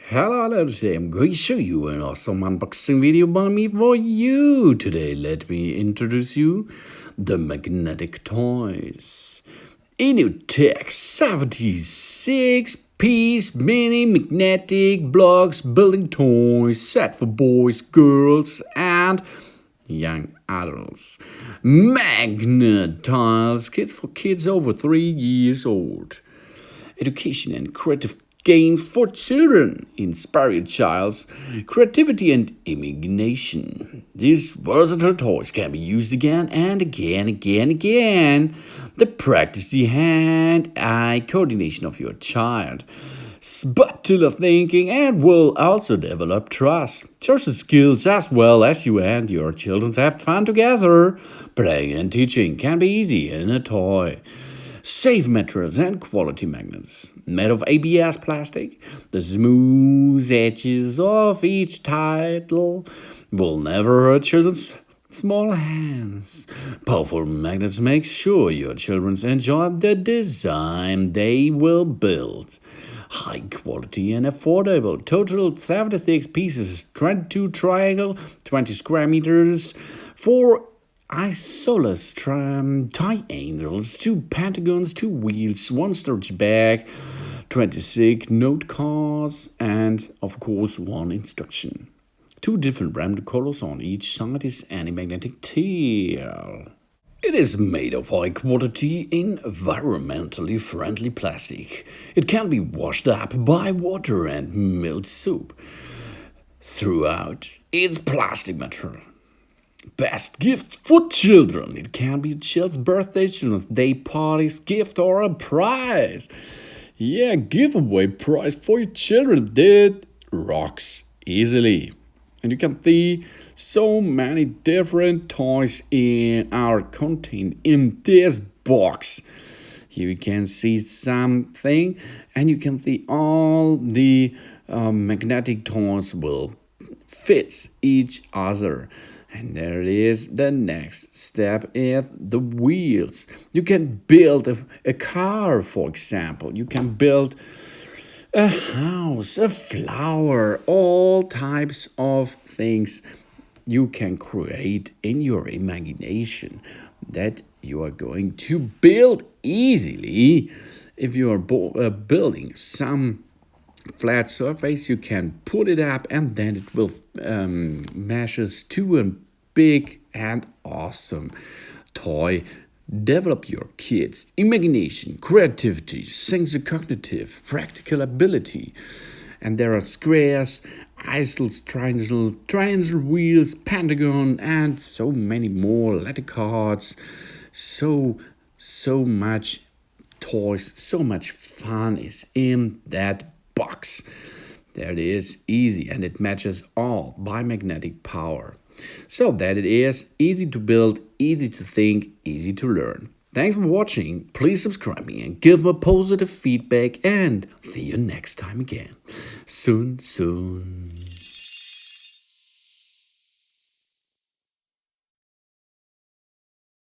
Hello, today I'm going to show you an awesome unboxing video by me for you. Today, let me introduce you the magnetic toys. Innoo Tech 76-piece mini magnetic blocks building toys set for boys, girls, and young adults. Magnatiles kits for kids over 3 years old. Education and creative games for children, inspire your child's creativity and imagination. These versatile toys can be used again and again to practice the hand-eye coordination of your child. Spatula thinking and will also develop trust, social skills, as well as you and your children have fun together. Playing and teaching can be easy in a toy. Safe materials and quality magnets. Made of ABS plastic, the smooth edges of each title will never hurt children's small hands. Powerful magnets make sure your children enjoy the design they will build. High quality and affordable. Total 76 pieces, 22 triangle, 20 square meters, 4 isosceles triangles, 2 pentagons, 2 wheels, 1 storage bag, 26 note cards, and of course 1 instruction. 2 different random colors on each side is anti-magnetic tail. It is made of high quality, environmentally friendly plastic. It can be washed up by water and mild soap. Throughout, it's plastic material. Best gift for children. It can be a child's birthday, children's day parties, gift, or a prize. Yeah, giveaway prize for your children. That rocks easily. And you can see so many different toys are contained in this box. Here you can see something, and you can see all the magnetic toys will fit each other. And there it is. The next step is the wheels. You can build a car, for example. You can build a house, a flower, all types of things you can create in your imagination that you are going to build easily. If you are building some flat surface, you can put it up and then it will measures to a big and awesome toy. Develop your kids' imagination, creativity, sense of cognitive, practical ability. And there are squares, isosceles, triangle wheels, pentagon, and so many more letter cards. So much toys, so much fun is in that box. There it is, easy, and it matches all by magnetic power. So that it is easy to build, easy to think, easy to learn. Thanks for watching. Please subscribe me and give me positive feedback, and see you next time again. Soon.